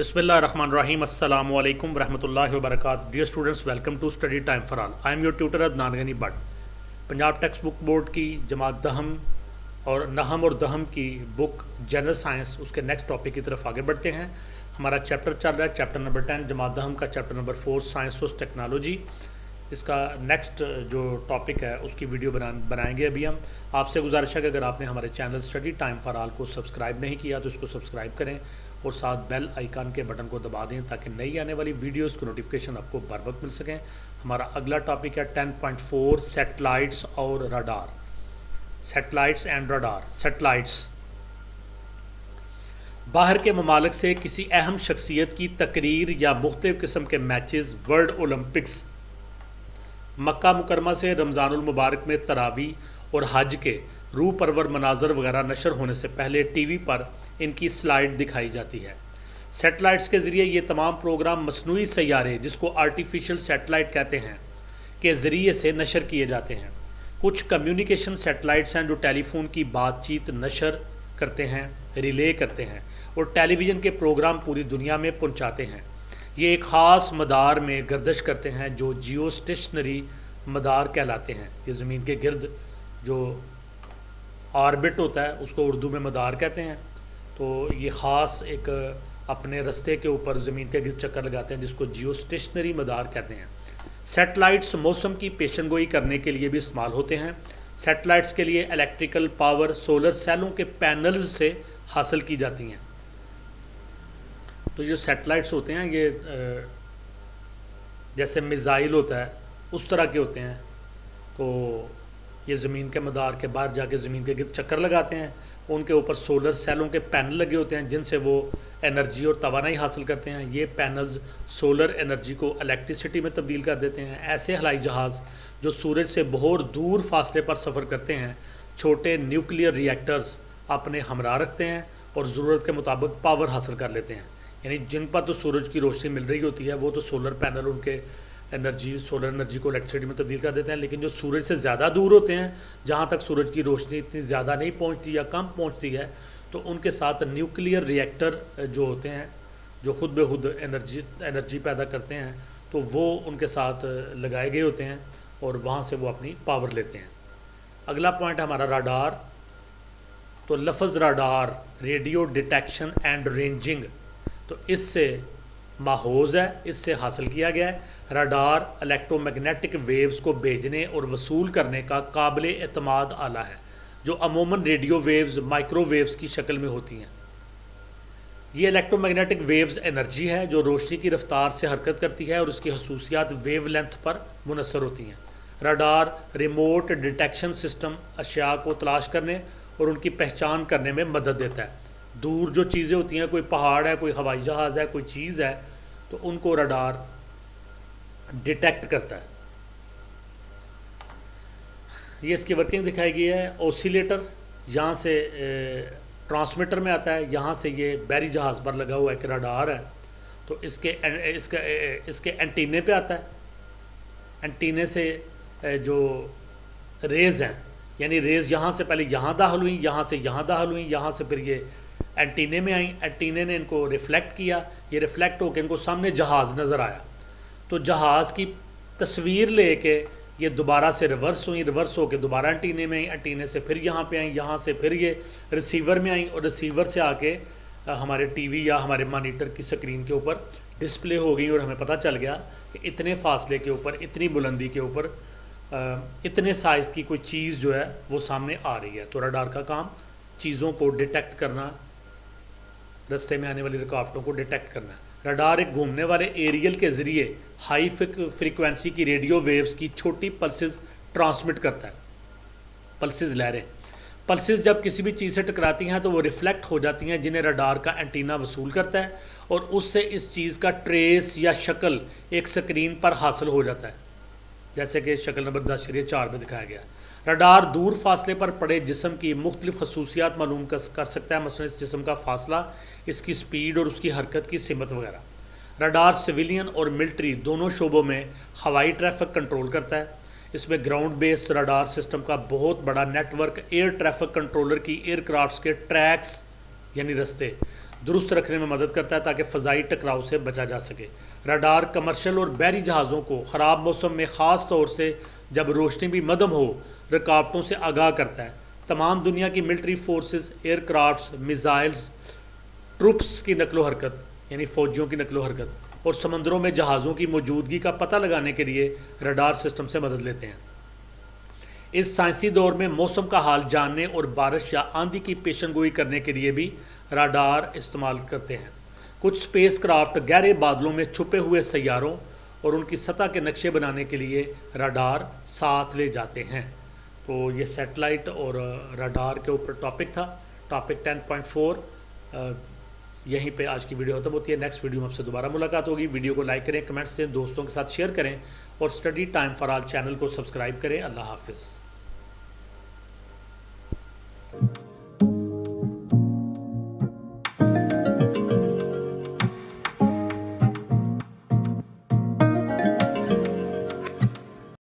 Bismillahirrahmanirrahim. Assalamu alaikum warahmatullahi wabarakatuh. Dear students, welcome to Study Time for All. I am your tutor Adnan Ghani Bhatt. Punjab text book board की जमात दहम और नहम और दहम की book general science उसके next topic की तरफ आगे बढ़ते हैं। हमारा चैप्टर चल रहा है चैप्टर नंबर 10, जमात दहम का चैप्टर नंबर 4 साइंस और टेक्नोलॉजी। इसका नेक्स्ट जो टॉपिक है उसकी वीडियो बनाएंगे अभी हम। आपसे गुजारिश है कि अगर आपने हमारे channel study time for all को सब्सक्राइब नहीं किया तो इसको सब्सक्राइब करें और साथ बेल आइकन के बटन को दबा दें ताकि नई आने वाली वीडियोस को नोटिफिकेशन आपको बर वक्त मिल सकें। हमारा अगला टॉपिक है 10.4 सैटेलाइट्स और radar. Satellites and radar. Satellites बाहर के ममालिक से किसी अहम शख्सियत की तकरीर या मुख्तलिफ किस्म के मैचेस, वर्ल्ड ओलंपिक्स, मक्का मुकरमा से रमज़ानुल मुबारक में तरावी और हज के रूह परवर मनाजर वगैरह नशर होने से पहले टीवी पर इनकी स्लाइड दिखाई जाती है। सैटेलाइट्स के ज़रिए ये तमाम प्रोग्राम मसनूई सैयारे, जिसको आर्टिफिशियल सैटेलाइट कहते हैं, के ज़रिए से नशर किए जाते हैं। कुछ कम्युनिकेशन सैटेलाइट्स हैं जो टेलीफोन की बातचीत नशर करते हैं, रिले करते हैं और टेलीविज़न के प्रोग्राम पूरी दुनिया में पहुंचाते हैं। ये एक ख़ास मदार में गर्दिश करते हैं जो जियो स्टेशनरी मदार कहलाते हैं। ये ज़मीन के गिर्द जो ऑर्बिट होता है उसको उर्दू में मदार कहते हैं। तो ये ख़ास एक अपने रस्ते के ऊपर ज़मीन के गिर्द चक्कर लगाते हैं जिसको जियो स्टेशनरी मदार कहते हैं। सैटेलाइट्स मौसम की पेशनगोई करने के लिए भी इस्तेमाल होते हैं। सैटेलाइट्स के लिए इलेक्ट्रिकल पावर सोलर सेलों के पैनल्स से हासिल की जाती हैं। तो जो सैटेलाइट्स होते हैं ये जैसे मिज़ाइल होता है उस तरह के होते हैं। तो ये ज़मीन के मदार के बाहर जाके ज़मीन के गिर्द चक्कर लगाते हैं। उनके ऊपर सोलर सेलों के पैनल लगे होते हैं जिनसे वो एनर्जी और तवानाई हासिल करते हैं। ये पैनल्स सोलर एनर्जी को इलेक्ट्रिसिटी में तब्दील कर देते हैं। ऐसे हवाई जहाज़ जो सूरज से बहुत दूर फासले पर सफ़र करते हैं छोटे न्यूक्लियर रिएक्टर्स अपने हमरा रखते हैं और ज़रूरत के मुताबिक पावर हासिल कर लेते हैं। यानी जिन पर तो सूरज की रोशनी मिल रही होती है वो तो सोलर पैनल उनके सोलर एनर्जी को इलेक्ट्रिसिटी में तब्दील कर देते हैं। लेकिन जो सूरज से ज़्यादा दूर होते हैं, जहाँ तक सूरज की रोशनी इतनी ज़्यादा नहीं पहुँचती या कम पहुँचती है, तो उनके साथ न्यूक्लियर रिएक्टर जो होते हैं जो खुद ब खुद एनर्जी पैदा करते हैं, तो वो उनके साथ लगाए गए होते हैं और वहाँ से वो अपनी पावर लेते हैं। अगला पॉइंट हमारा राडार। तो लफ्ज़ radar radio detection and ranging, तो इससे माहौज है, इससे हासिल किया गया है। राडार इलेक्ट्रोमैग्नेटिक वेव्स को भेजने और वसूल करने का काबिल एतमाद आला है जो अमूमन रेडियो वेव्स, माइक्रोवेव्स की शक्ल में होती हैं। ये इलेक्ट्रोमैग्नेटिक वेव्स एनर्जी है जो रोशनी की रफ्तार से हरकत करती है और उसकी खसूसियात वेव लेंथ पर मुनसर होती हैं। राडार रिमोट डिटेक्शन सिस्टम अशिया को तलाश करने और उनकी पहचान करने में मदद देता है। दूर जो चीज़ें होती हैं, कोई पहाड़ है, कोई हवाई जहाज़ है, कोई चीज़ है, तो उनको राडार डिटेक्ट करता है। ये इसकी वर्किंग दिखाई गई है। ओसिलेटर यहाँ से ट्रांसमीटर में आता है, यहाँ से ये बहरी जहाज़ पर लगा हुआ एक राडार है। तो इसके एंटीने पे आता है। एंटीने से जो रेज़ हैं, यानी रेज़ यहाँ से पहले यहाँ दाखिल हुई, यहाँ से यहाँ दाखिल हुई, यहाँ से फिर ये एंटीने में आई। एंटीने ने इनको रिफ़्लेक्ट किया, ये रिफ़्लेक्ट होकर इनको सामने जहाज़ नज़र आया। तो जहाज़ की तस्वीर लेके ये दोबारा से रिवर्स हुई, रिवर्स होकर दोबारा एंटीने में आई, एंटीने से फिर यहाँ पे आई, यहाँ से फिर ये रिसीवर में आई और रिसीवर से आके हमारे टीवी या हमारे मॉनिटर की स्क्रीन के ऊपर डिस्प्ले हो गई और हमें पता चल गया कि इतने फासले के ऊपर, इतनी बुलंदी के ऊपर, इतने साइज़ की कोई चीज़ जो है वो सामने आ रही है। तो रडार का काम चीज़ों को डिटेक्ट करना, रास्ते में आने वाली रुकावटों को डिटेक्ट करना है। रडार एक घूमने वाले एरियल के ज़रिए हाई फ्रीक्वेंसी की रेडियो वेव्स की छोटी पल्सेस ट्रांसमिट करता है। पल्सेस लहरें, पल्सेस जब किसी भी चीज़ से टकराती हैं तो वो रिफ्लेक्ट हो जाती हैं जिन्हें रडार का एंटीना वसूल करता है और उससे इस चीज़ का ट्रेस या शक्ल एक स्क्रीन पर हासिल हो जाता है, जैसे कि शक्ल नंबर 10.4 में दिखाया गया। रडार दूर फासले पर पड़े जिस्म की मुख्तलिफ खसूसियात मालूम कर सकता है, मसलन इस जिस्म का फासला, इसकी स्पीड और उसकी हरकत की सिमत वगैरह। रडार सिविलियन और मिलिट्री दोनों शोबों में हवाई ट्रैफिक कंट्रोल करता है। इसमें ग्राउंड बेस रडार सिस्टम का बहुत बड़ा नेटवर्क एयर ट्रैफिक कंट्रोलर की एयरक्राफ्ट्स के ट्रैक्स यानी रस्ते درست رکھنے میں مدد کرتا ہے تاکہ فضائی ٹکراؤ سے بچا جا سکے۔ راڈار کمرشل اور بحری جہازوں کو خراب موسم میں خاص طور سے جب روشنی بھی مدھم ہو رکاوٹوں سے آگاہ کرتا ہے۔ تمام دنیا کی military forces, air crafts, missiles, troops کی نقل و حرکت یعنی فوجیوں کی نقل و حرکت اور سمندروں میں جہازوں کی موجودگی کا پتہ لگانے کے لیے راڈار سسٹم سے مدد لیتے ہیں۔ اس سائنسی دور میں موسم کا حال جاننے اور بارش یا آندھی کی پیشن گوئی کرنے کے لیے بھی راڈار استعمال کرتے ہیں۔ کچھ اسپیس کرافٹ گہرے بادلوں میں چھپے ہوئے سیاروں اور ان کی سطح کے نقشے بنانے کے لیے راڈار ساتھ لے جاتے ہیں۔ تو یہ سیٹلائٹ اور راڈار کے اوپر ٹاپک تھا، ٹاپک 10.4۔ یہیں پہ آج کی ویڈیو ختم ہوتی ہے۔ نیکسٹ ویڈیو میں آپ سے دوبارہ ملاقات ہوگی۔ ویڈیو کو لائک کریں، کمنٹس دیں، دوستوں کے ساتھ شیئر کریں اور study time for all channel کو سبسکرائب کریں۔ اللہ حافظ۔